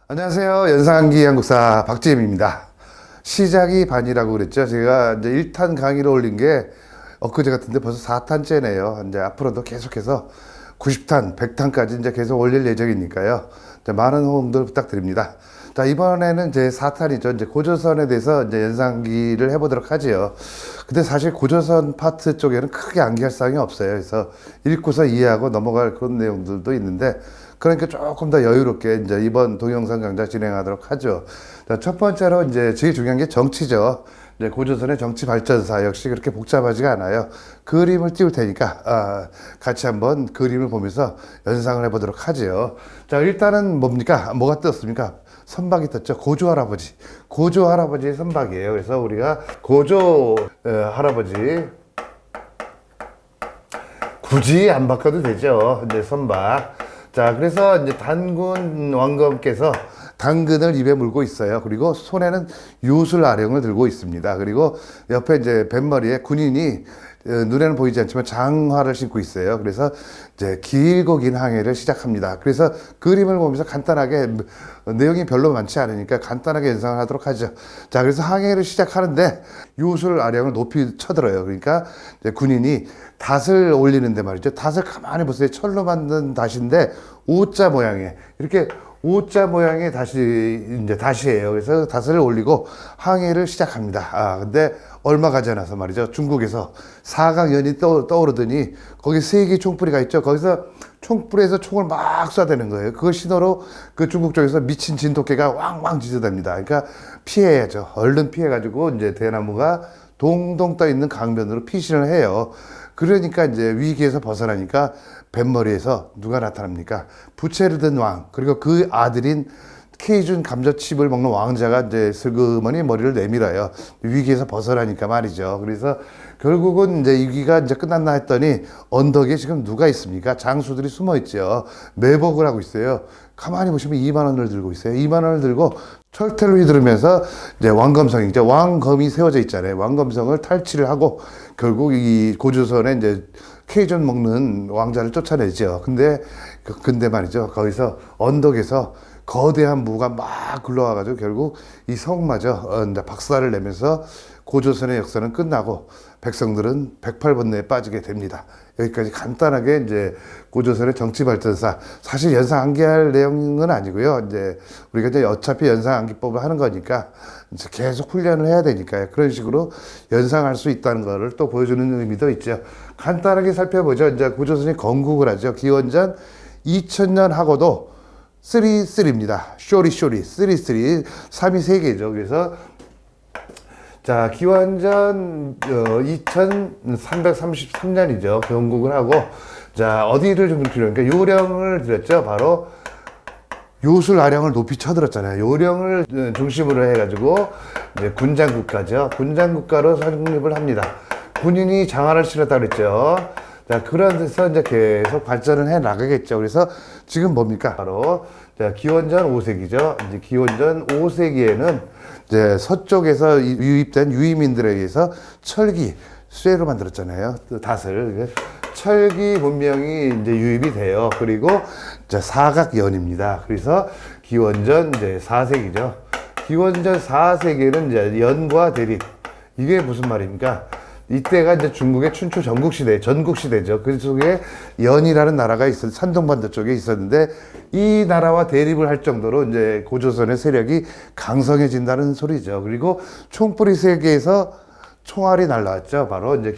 안녕하세요. 연상기 한국사 박지임입니다. 시작이 반이라고 그랬죠. 제가 이제 1탄 강의를 올린 게 엊그제 같은데 벌써 4탄째네요. 이제 앞으로도 계속해서 90탄, 100탄까지 이제 계속 올릴 예정이니까요. 이제 많은 호응들 부탁드립니다. 자, 이번에는 제 4탄이죠. 이제 고조선에 대해서 이제 연상기를 해보도록 하지요. 근데 사실 고조선 파트 쪽에는 크게 암기할 사항이 없어요. 그래서 읽고서 이해하고 넘어갈 그런 내용들도 있는데, 그러니까 조금 더 여유롭게 이제 이번 동영상 강좌 진행하도록 하죠. 자, 첫 번째로 이제 제일 중요한 게 정치죠. 이제 고조선의 정치 발전사 역시 그렇게 복잡하지가 않아요. 그림을 띄울 테니까 같이 한번 그림을 보면서 연상을 해보도록 하죠. 자, 일단은 뭡니까? 뭐가 떴습니까? 선박이 떴죠. 고조 할아버지. 고조 할아버지의 선박이에요. 그래서 우리가 고조 할아버지 굳이 안 바꿔도 되죠. 이제 선박. 자, 그래서 이제 단군 왕검께서 당근을 입에 물고 있어요. 그리고 손에는 요술 아령을 들고 있습니다. 그리고 옆에 이제 뱃머리에 군인이 눈에는 보이지 않지만 장화를 신고 있어요. 그래서 이제 길고 긴 항해를 시작합니다. 그래서 그림을 보면서 간단하게 내용이 별로 많지 않으니까 간단하게 연상을 하도록 하죠. 자, 그래서 항해를 시작하는데 요술 아령을 높이 쳐들어요. 그러니까 이제 군인이 닷을 올리는데 말이죠. 닷을 가만히 보세요. 철로 만든 닷인데 O자 모양의 이렇게 O자 모양의 닷이에요. 그래서 닷을 올리고 항해를 시작합니다. 근데 얼마 가지 않아서 말이죠. 중국에서 사강연이 떠오르더니 거기 세기 총뿌리가 있죠. 거기서 총뿌리에서 총을 막 쏴대는 거예요. 그걸 신호로 그 중국 쪽에서 미친 진돗개가 왕왕 짖어댑니다. 그러니까 피해야죠. 얼른 피해가지고 이제 대나무가 동동 떠 있는 강변으로 피신을 해요. 그러니까 이제 위기에서 벗어나니까 뱃머리에서 누가 나타납니까? 부채를 든 왕, 그리고 그 아들인 케이준 감자칩을 먹는 왕자가 이제 슬그머니 머리를 내밀어요. 위기에서 벗어나니까 말이죠. 그래서 결국은 이제 위기가 이제 끝났나 했더니 언덕에 지금 누가 있습니까? 장수들이 숨어 있죠. 매복을 하고 있어요. 가만히 보시면 2만 원을 들고 있어요. 2만 원을 들고 철퇴를 휘두르면서 이제 왕검성이죠. 왕검이 세워져 있잖아요. 왕검성을 탈취를 하고 결국 이 고조선에 이제 케이준 먹는 왕자를 쫓아내죠. 근데 말이죠. 거기서 언덕에서 거대한 무가 막 굴러와가지고 결국 이 성마저 박살을 내면서 고조선의 역사는 끝나고 백성들은 108번뇌에 빠지게 됩니다. 여기까지 간단하게 이제 고조선의 정치 발전사, 사실 연상 암기할 내용은 아니고요. 이제 우리가 이제 어차피 연상 암기법을 하는 거니까 이제 계속 훈련을 해야 되니까요. 그런 식으로 연상할 수 있다는 거를 또 보여주는 의미도 있죠. 간단하게 살펴보죠. 이제 고조선이 건국을 하죠. 기원전 2000년 하고도 3입니다. 쇼리, 3, 3이 3개죠. 그래서 자, 기원전 2333년이죠. 건국을 하고, 자, 어디를 좀 그러니까 요령을 들였죠. 바로 요술 아령을 높이 쳐들었잖아요. 요령을 중심으로 해가지고 이제 군장국가죠. 군장국가로 설립을 합니다. 군인이 장화를 실었다 그랬죠. 자, 그런 데서 이제 계속 발전을 해 나가겠죠. 그래서 지금 뭡니까? 바로, 자, 기원전 5세기죠. 이제 기원전 5세기에는 이제 서쪽에서 유입된 유이민들에 의해서 철기, 쇠로 만들었잖아요. 닷을. 철기 문명이 이제 유입이 돼요. 그리고 이제 사각연입니다. 그래서 기원전 이제 4세기죠. 기원전 4세기에는 이제 연과 대립. 이게 무슨 말입니까? 이때가 이제 중국의 춘추 전국시대죠. 그 속에 연이라는 나라가 산동반도 쪽에 있었는데 이 나라와 대립을 할 정도로 이제 고조선의 세력이 강성해진다는 소리죠. 그리고 총뿌리 세계에서 총알이 날라왔죠. 바로 이제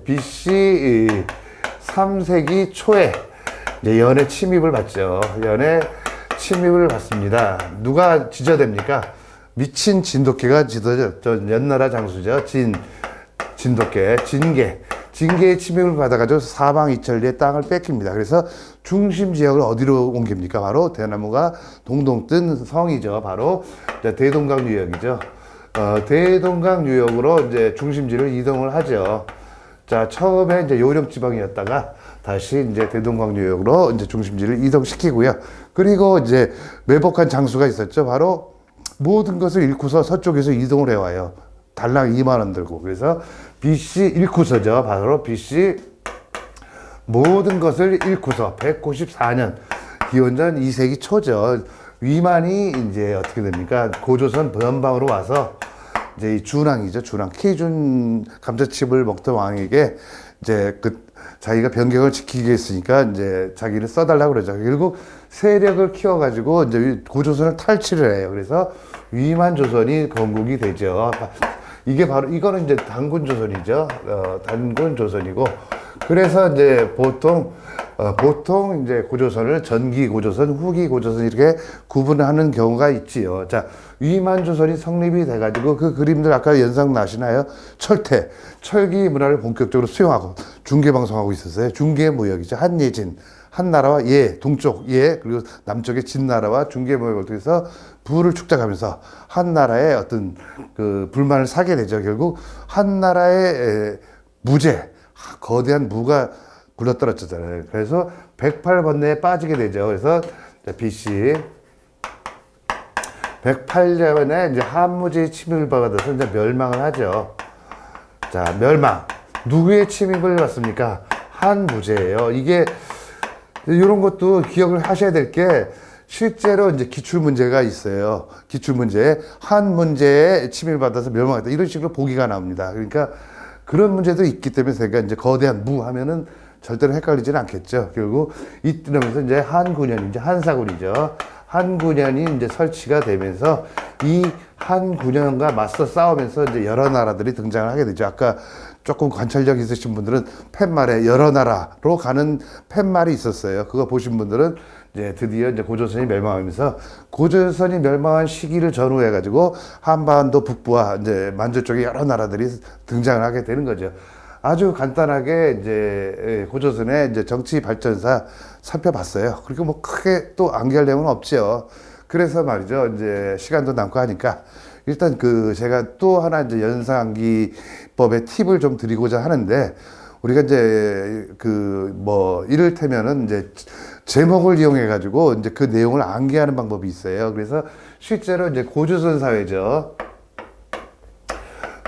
BC 3세기 초에 이제 연의 침입을 받죠. 연의 침입을 받습니다. 누가 지저댑니까? 미친 진돗개가 지도죠. 연나라 장수죠. 진계의 침입을 받아가지고 사방이천리의 땅을 뺏깁니다. 그래서 중심 지역을 어디로 옮깁니까? 바로 대나무가 동동 뜬 성이죠. 바로 대동강 유역이죠. 대동강 유역으로 이제 중심지를 이동을 하죠. 자, 처음에 이제 요령 지방이었다가 다시 이제 대동강 유역으로 이제 중심지를 이동시키고요. 그리고 이제 매복한 장수가 있었죠. 바로 모든 것을 잃고서 서쪽에서 이동을 해와요. 달랑 2만 원 들고. 그래서 BC 잃고서죠. 바로 BC 모든 것을 잃고서 194년 기원전 2세기 초죠. 위만이 이제 어떻게 됩니까? 고조선 변방으로 와서 이제 이 준왕이죠. 준왕. 케이준 감자칩을 먹던 왕에게 이제 자기가 변경을 지키기 위했으니까 이제 자기를 써달라고 그러죠. 결국 세력을 키워가지고 이제 고조선을 탈취를 해요. 그래서 위만 조선이 건국이 되죠. 이게 바로, 이거는 이제 단군 조선이죠. 단군 조선이고. 그래서 이제 보통 이제 고조선을 전기 고조선, 후기 고조선 이렇게 구분하는 경우가 있지요. 자, 위만 조선이 성립이 돼가지고 그 그림들 아까 연상 나시나요? 철퇴, 철기 문화를 본격적으로 수용하고 중계방송하고 있었어요. 중계무역이죠. 한예진, 한나라와 예, 동쪽 예, 그리고 남쪽의 진나라와 중계무역을 통해서 부를 축적하면서 한나라의 어떤 그 불만을 사게 되죠. 결국 한나라의 무제, 거대한 무가 굴러떨어졌잖아요. 그래서 108번뇌에 빠지게 되죠. 그래서 BC 108년에 이제 한무제의 침입을 받아서 이제 멸망을 하죠. 자, 멸망. 누구의 침입을 받습니까? 한무제예요. 이게 이런 것도 기억을 하셔야 될 게 실제로 이제 기출 문제가 있어요. 기출 문제에 한 문제에 침입을 받아서 멸망했다. 이런 식으로 보기가 나옵니다. 그러니까 그런 문제도 있기 때문에 제가 이제 거대한 무 하면은 절대로 헷갈리지는 않겠죠. 결국 이러면서 이제 한군현이 이제 한사군이죠. 한군현이 이제 설치가 되면서 이 한군현과 맞서 싸우면서 이제 여러 나라들이 등장을 하게 되죠. 아까 조금 관찰력 있으신 분들은 팻말에 여러 나라로 가는 팻말이 있었어요. 그거 보신 분들은 이제 드디어 이제 고조선이 멸망하면서 고조선이 멸망한 시기를 전후해가지고 한반도 북부와 이제 만주 쪽에 여러 나라들이 등장을 하게 되는 거죠. 아주 간단하게 이제 고조선의 이제 정치 발전사 살펴봤어요. 그리고 뭐 크게 또 암기할 내용은 없죠. 그래서 말이죠. 이제 시간도 남고 하니까 일단 제가 또 하나 이제 연상암기법의 팁을 좀 드리고자 하는데 우리가 이제 이를테면은 이제 제목을 이용해 가지고 이제 그 내용을 암기하는 방법이 있어요. 그래서 실제로 이제 고조선 사회죠.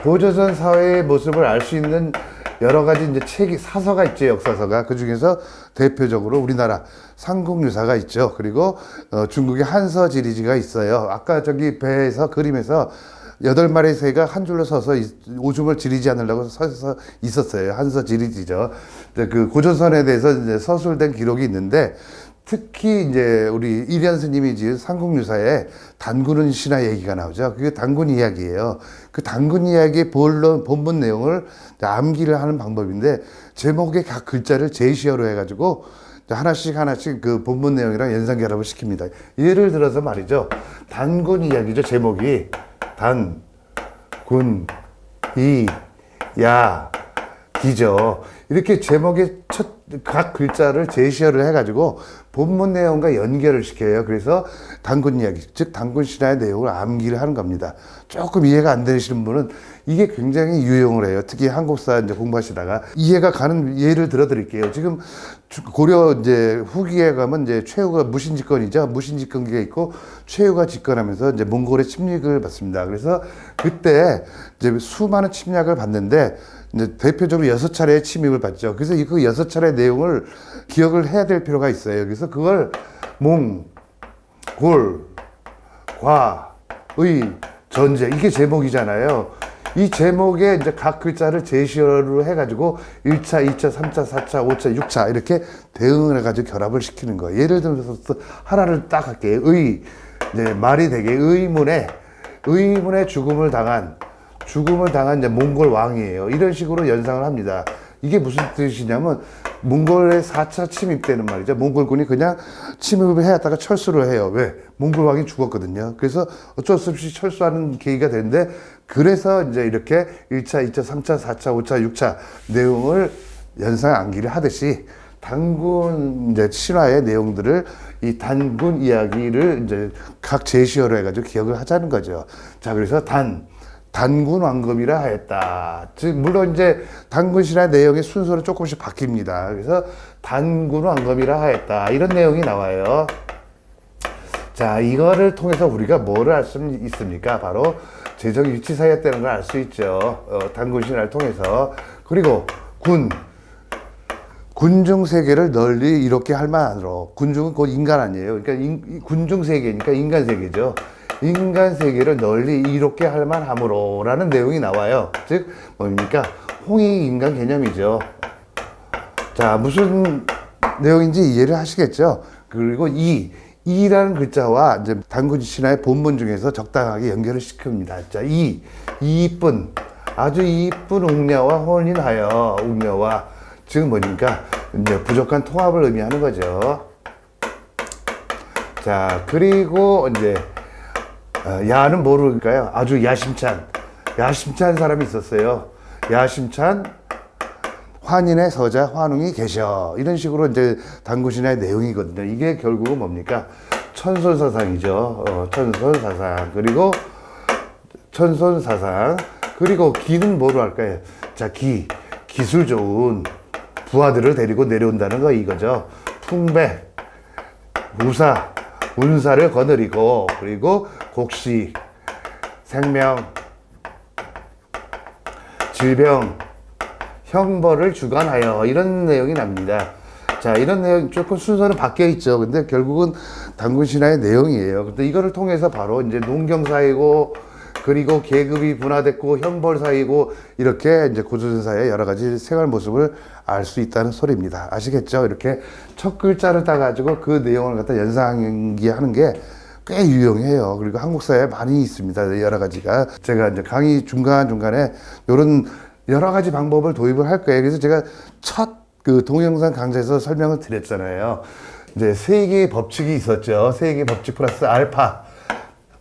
고조선 사회의 모습을 알 수 있는 여러 가지 이제 사서가 있죠, 역사서가. 그 중에서 대표적으로 우리나라 삼국유사가 있죠. 그리고 중국의 한서지리지가 있어요. 아까 저기 배에서 그림에서 8마리의 새가 한 줄로 서서 오줌을 지리지 않으려고 서서 있었어요. 한서지리지죠. 그 고조선에 대해서 이제 서술된 기록이 있는데 특히 이제 우리 이련 스님이 지은 삼국유사에 단군은 신화 얘기가 나오죠. 그게 단군 이야기예요. 그 단군 이야기의 본문 내용을 암기를 하는 방법인데 제목의 각 글자를 제시어로 해가지고 하나씩 그 본문 내용이랑 연상 결합을 시킵니다. 예를 들어서 말이죠. 단군 이야기죠. 제목이 단, 군, 이, 야, 기죠. 이렇게 제목의 각 글자를 제시어를 해가지고 본문 내용과 연결을 시켜요. 그래서 단군 이야기, 즉 단군 신화의 내용을 암기를 하는 겁니다. 조금 이해가 안 되시는 분은 이게 굉장히 유용을 해요. 특히 한국사 이제 공부하시다가 이해가 가는 예를 들어드릴게요. 지금 고려 이제 후기에 가면 이제 최후가 무신집권이죠. 무신집권기가 있고 최후가 집권하면서 이제 몽골의 침략을 받습니다. 그래서 그때 이제 수많은 침략을 받는데 이제 대표적으로 6차례의 침입을 받죠. 그래서 그 6차례 내용을 기억을 해야 될 필요가 있어요. 그래서 그걸 몽, 골, 과, 의, 전제 이게 제목이잖아요. 이 제목에 이제 각 글자를 제시어로 해가지고 1차, 2차, 3차, 4차, 5차, 6차 이렇게 대응을 해가지고 결합을 시키는 거예요. 예를 들어서 하나를 딱 할게요. 이제 말이 되게 의문에 죽음을 당한 이제 몽골 왕이에요. 이런 식으로 연상을 합니다. 이게 무슨 뜻이냐면 몽골의 4차 침입 때는 말이죠. 몽골군이 그냥 침입을 해왔다가 철수를 해요. 왜? 몽골 왕이 죽었거든요. 그래서 어쩔 수 없이 철수하는 계기가 되는데 그래서 이제 이렇게 1차, 2차, 3차, 4차, 5차, 6차 내용을 연상 암기를 하듯이 단군 이제 신화의 내용들을 이 단군 이야기를 이제 각 제시어로 해가지고 기억을 하자는 거죠. 자, 그래서 단군 왕검이라 하였다. 즉, 물론 이제 단군 신화 내용의 순서는 조금씩 바뀝니다. 그래서 단군 왕검이라 하였다. 이런 내용이 나와요. 자, 이거를 통해서 우리가 뭐를 알 수 있습니까? 바로 재정 위치 사이였다는 걸 알 수 있죠. 단군 신화를 통해서. 그리고 군중 세계를 널리 이롭게 할 만으로. 군중은 곧 인간 아니에요. 그러니까 군중 세계니까 인간 세계죠. 인간 세계를 널리 이롭게 할 만함으로 라는 내용이 나와요. 즉 뭡니까? 홍익인간 개념이죠. 자, 무슨 내용인지 이해를 하시겠죠? 그리고 이라는 글자와 이제 단군 신화의 본문 중에서 적당하게 연결을 시킵니다. 자, 이쁜, 아주 이쁜 웅녀와 혼인하여, 웅녀와, 즉 뭐니까 이제 부족한 통합을 의미하는 거죠. 자, 그리고 이제 야는 모를까요? 아주 야심찬 사람이 있었어요. 야심찬 환인의 서자 환웅이 계셔. 이런 식으로 이제 단군신화의 내용이거든요. 이게 결국은 뭡니까? 천손사상이죠. 천손사상. 그리고 기는 뭐로 할까요? 자, 기술 좋은 부하들을 데리고 내려온다는 거 이거죠. 풍백, 운사를 거느리고, 그리고 곡식, 생명, 질병, 형벌을 주관하여, 이런 내용이 납니다. 자, 이런 내용 조금 순서는 바뀌어 있죠. 근데 결국은 단군 신화의 내용이에요. 근데 이거를 통해서 바로 이제 농경 사이고, 그리고 계급이 분화됐고, 형벌 사이고, 이렇게 이제 고조선사의 여러 가지 생활 모습을 알 수 있다는 소리입니다. 아시겠죠? 이렇게 첫 글자를 따가지고 그 내용을 갖다 연상하는 게 꽤 유용해요. 그리고 한국사에 많이 있습니다. 여러 가지가. 제가 이제 강의 중간중간에 이런 여러 가지 방법을 도입을 할 거예요. 그래서 제가 첫 그 동영상 강좌에서 설명을 드렸잖아요. 이제 세 개의 법칙이 있었죠. 세 개의 법칙 플러스 알파.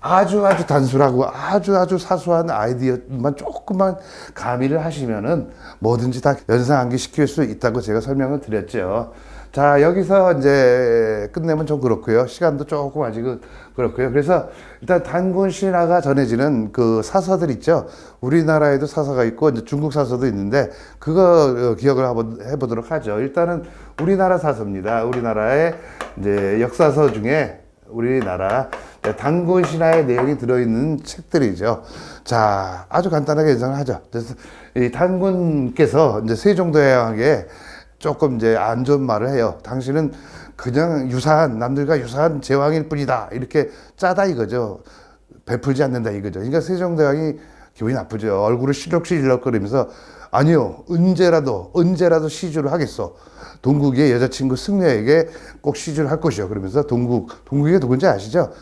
아주 단순하고 아주 사소한 아이디어만 조금만 가미를 하시면은 뭐든지 다 연상하기 시킬 수 있다고 제가 설명을 드렸죠. 자, 여기서 이제 끝내면 좀 그렇고요. 시간도 조금 아직은 그렇고요. 그래서 일단 단군 신화가 전해지는 그 사서들 있죠. 우리나라에도 사서가 있고 이제 중국 사서도 있는데 그거 기억을 한번 해보도록 하죠. 일단은 우리나라 사서입니다. 우리나라의 이제 역사서 중에 우리나라 단군 신화의 내용이 들어있는 책들이죠. 자, 아주 간단하게 연상을 하죠. 그래서 이 단군께서 이제 세종대왕에게 조금 이제 안 좋은 말을 해요. 당신은 그냥 남들과 유사한 제왕일 뿐이다. 이렇게 짜다 이거죠. 베풀지 않는다 이거죠. 그러니까 세종대왕이 기분이 나쁘죠. 얼굴을 실룩실룩거리면서 아니요, 언제라도 시주를 하겠어. 동국의 여자친구 승려에게 꼭 시주를 할 것이요. 그러면서 동국이 누군지 아시죠?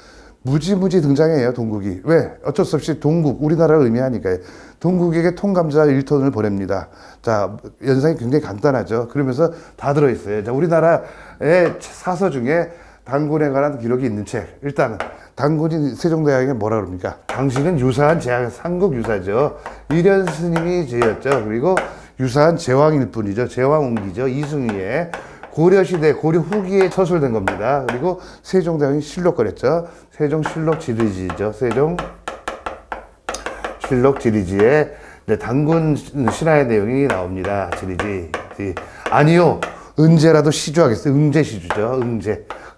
무지무지 등장해요, 동국이. 왜? 어쩔 수 없이 우리나라를 의미하니까요. 동국에게 통감자 1톤을 보냅니다. 자, 연상이 굉장히 간단하죠. 그러면서 다 들어있어요. 자, 우리나라의 사서 중에 단군에 관한 기록이 있는 책. 일단은, 단군이 세종대왕에게 뭐라 그럽니까? 당신은 유사한 삼국 유사죠. 이련 스님이 지었죠. 그리고 유사한 제왕일 뿐이죠. 제왕운기죠. 이승희의. 고려시대, 고려 후기에 서술된 겁니다. 그리고 세종대왕이 실록거렸죠. 세종실록 지리지죠. 세종실록 지리지에 단군 신화의 내용이 나옵니다. 지리지. 아니요, 언제라도 시주하겠어요. 응제시주죠.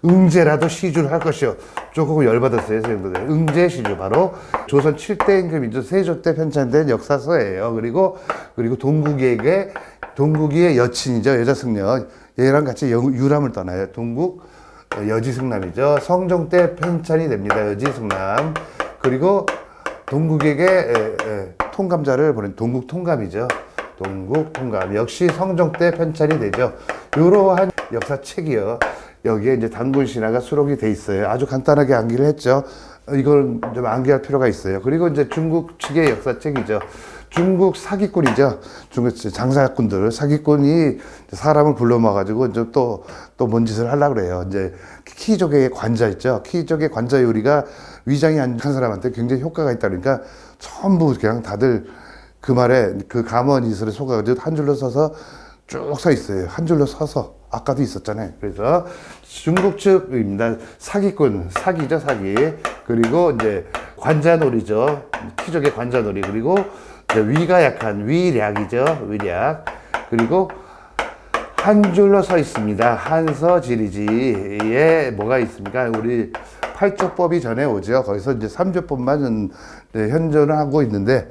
응제라도 시주를 할 것이요. 조금 열받았어요. 세종대왕. 응제시주. 바로 조선 7대 임금이죠. 세조 때 편찬된 역사서예요. 그리고 동국이의 여친이죠. 여자 승려. 얘랑 같이 유람을 떠나요. 동국 여지승남이죠. 성종 때 편찬이 됩니다. 여지승남. 그리고 동국에게 통감자를 보낸 동국 통감이죠. 동국 통감. 역시 성종 때 편찬이 되죠. 이러한 역사책이요. 여기에 이제 단군 신화가 수록이 돼 있어요. 아주 간단하게 암기를 했죠. 이걸 좀 암기할 필요가 있어요. 그리고 이제 중국 측의 역사책이죠. 중국 사기꾼이죠. 중국 장사꾼들, 사기꾼이 사람을 불러 모아가지고 이제 또 뭔 짓을 하려고 그래요. 이제 키족의 관자 있죠. 키족의 관자 요리가 위장이 안 한 사람한테 굉장히 효과가 있다 그러니까 전부 그냥 다들 그 말에 그 감언이슬에 속아가지고 한 줄로 서서 쭉 서 있어요. 한 줄로 서서. 아까도 있었잖아요. 그래서 중국 측입니다. 사기꾼, 사기죠, 사기. 그리고 이제 관자놀이죠. 키족의 관자놀이. 그리고 위가 약한 위략이죠. 위략. 그리고 한 줄로 서 있습니다. 한서지리지에 뭐가 있습니까? 우리 8조법이 전에 오죠. 거기서 이제 3조법만 현존을 하고 있는데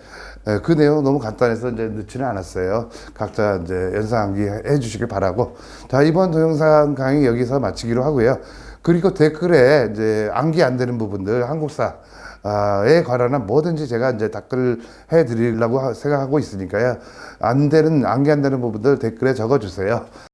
그 내용 너무 간단해서 이제 넣지는 않았어요. 각자 이제 연상하기 해 주시길 바라고. 자, 이번 동영상 강의 여기서 마치기로 하고요. 그리고 댓글에 이제 암기 안 되는 부분들, 한국사에 관한 뭐든지 제가 이제 답글 해 드리려고 생각하고 있으니까요. 암기 안 되는 부분들 댓글에 적어 주세요.